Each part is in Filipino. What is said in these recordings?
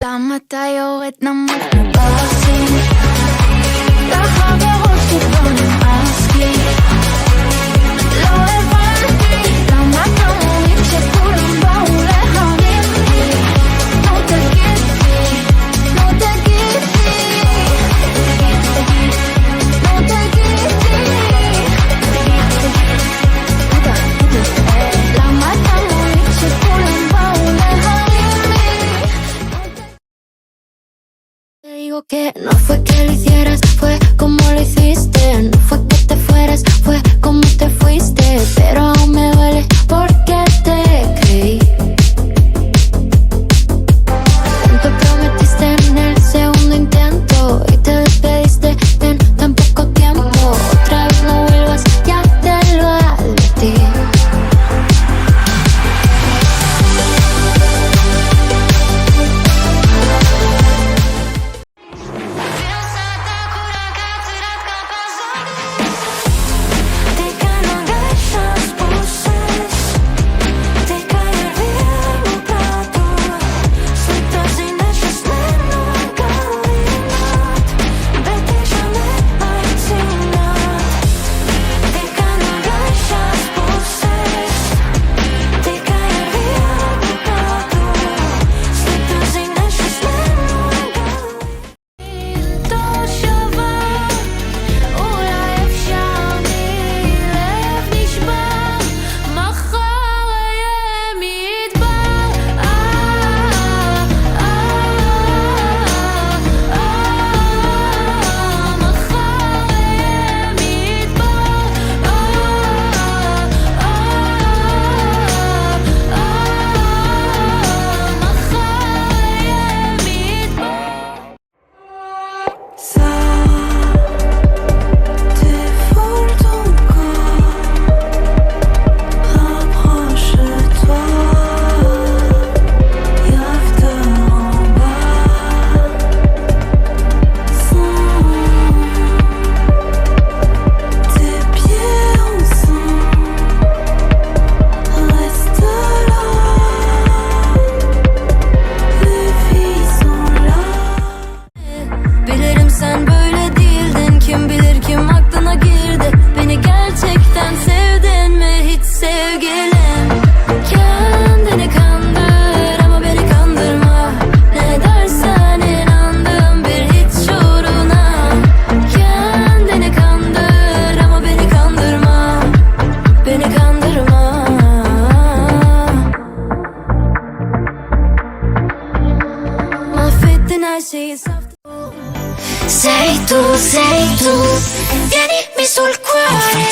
למה אתה יורד נמוך מבאסים? לחברות שכבר נמאס לי. לא הבנתי למה אתה מוריד שכולם באו להרים לי. נו תגיד לי, נו תגיד לי, נו תגיד לי. למה אתה מוריד שכולם באו להרים לי? Te digo que no fue que lo hicieras, fue como lo hiciste. No fue que te fueras, fue como te fuiste. Pero aún me duele porque te creí. Tanto prometiste en el segundo intento y te despediste en tan poco tiempo. Otra vez no vuelvas, ya te lo advertí. Sei tu, tienimi sul cuore.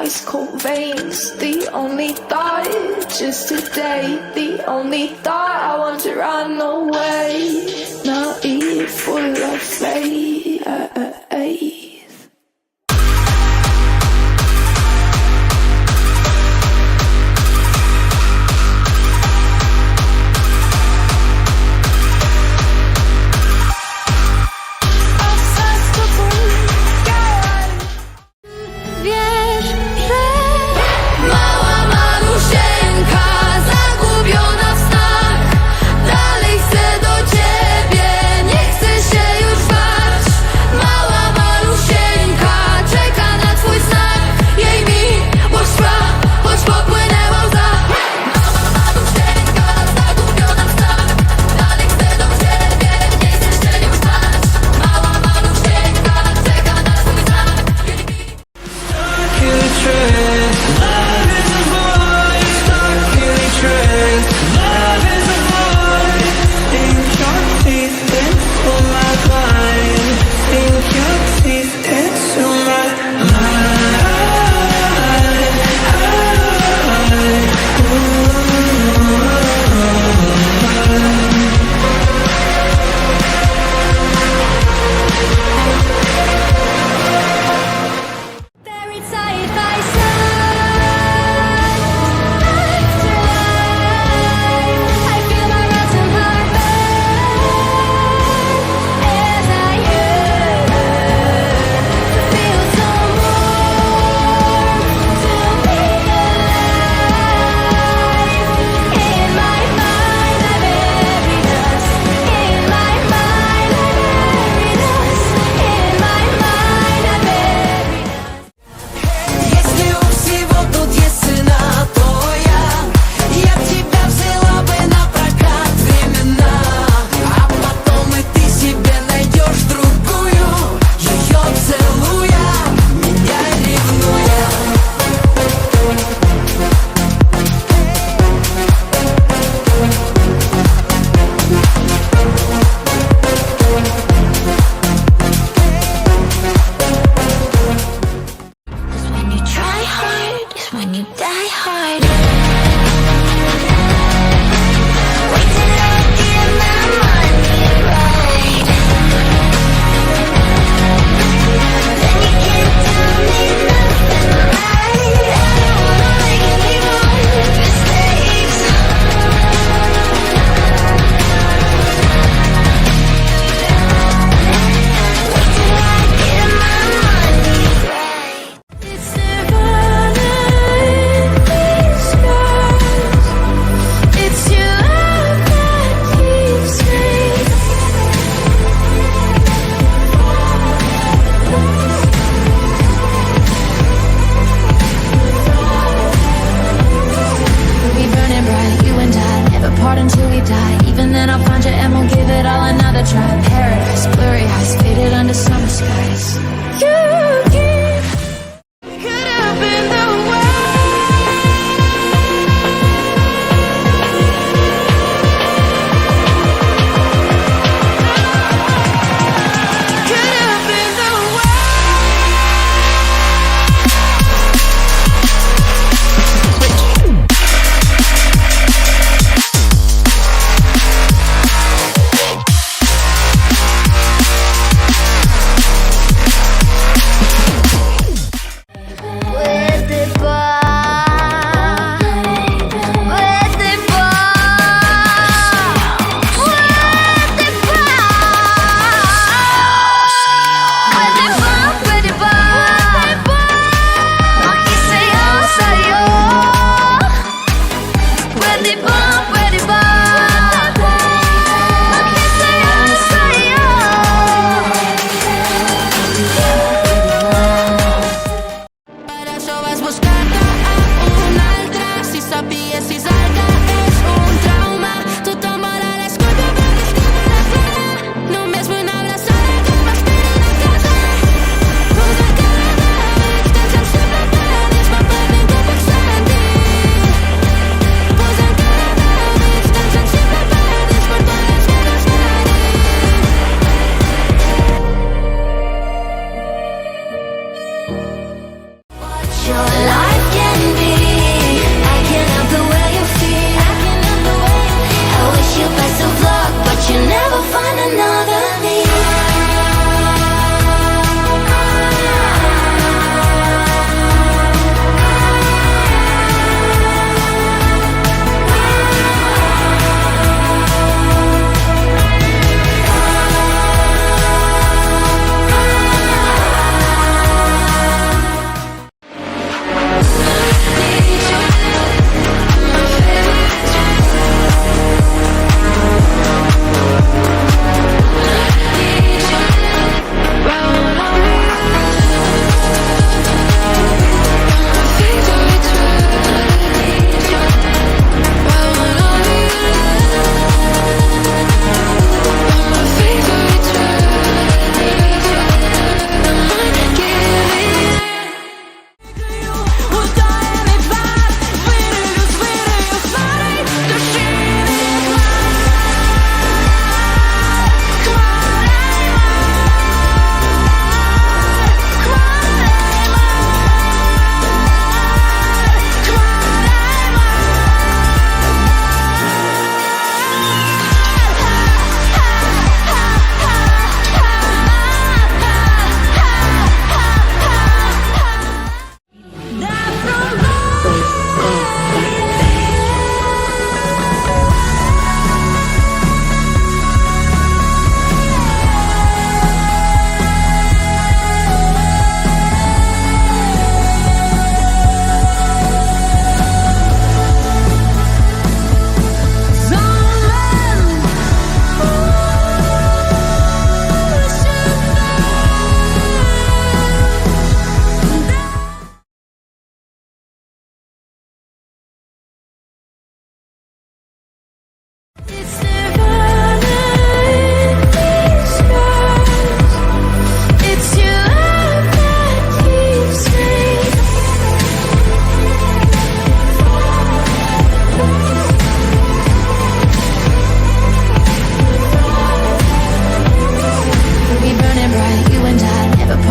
Ice cold veins, the only thought just today, the only thought I want to run away, naive, full of faith. Obsessed with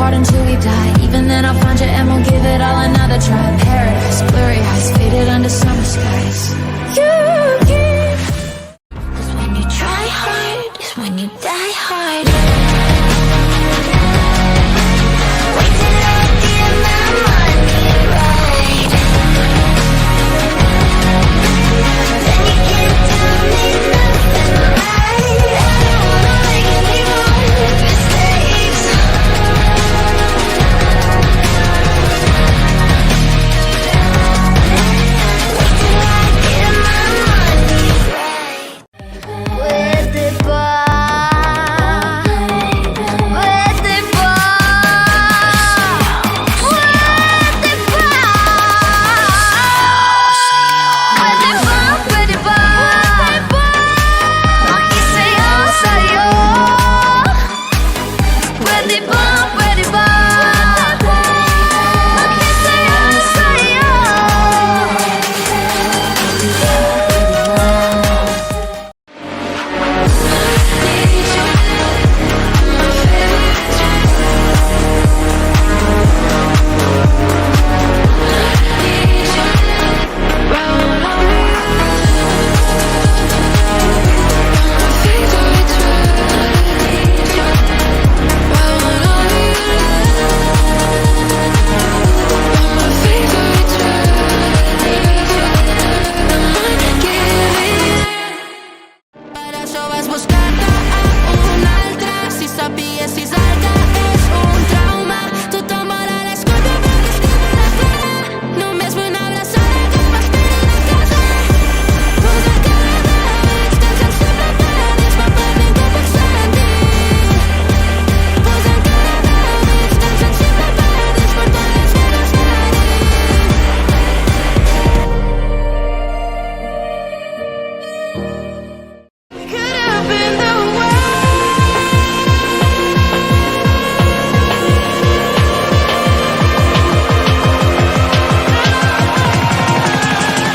apart until we die. Even then I'll find you and we'll give it all another try. Paradise, blurry eyes, faded under summer skies. You give. 'Cause when you try hard is when you die hard. Wait till I get my money right. Then you can't tell me nothing right. I don't wanna make any more mistakes. Wait till I get my money right. Where's the bar? Where's the bar? Where's the bar? Where's the bar? Where's the bar? Aquí soy yo, soy yo. Where's the bar? Where's the bar? Aquí soy yo, soy yo. Para eso vas buscando a un altra. Si sabías si salta es un trauma. Tu tómala la escucha porque escribe la cara. No mesmo na abraçada que vas ter na casa. Pois a cada extensão sempre perdes, mas podem conversar de. Pois a cada extensão sempre perdes, mas podem conversar de. Could have been the way.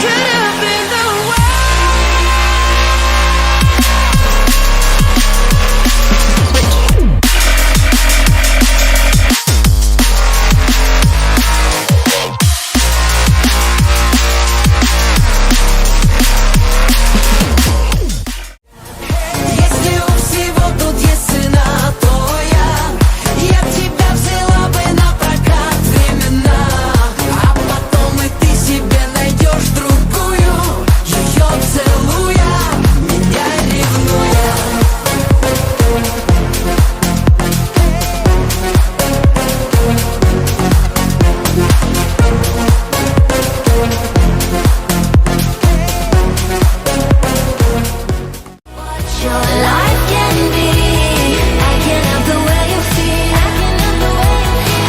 Could have been the way. Если у всего тут есть цена, то я тебя взяла бы на прокат временно. А потом и ты себе найдешь другую, ее целуя, меня ревнуя. Your life can be. I can help the way you feel.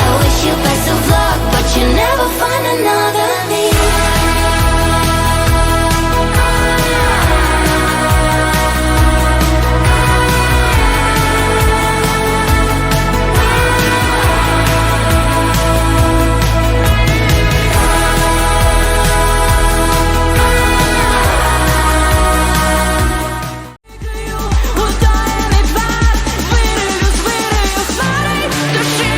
I wish you best of luck, but you never find another me. Ударяй пар, вырыю хмарой, души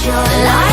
Your life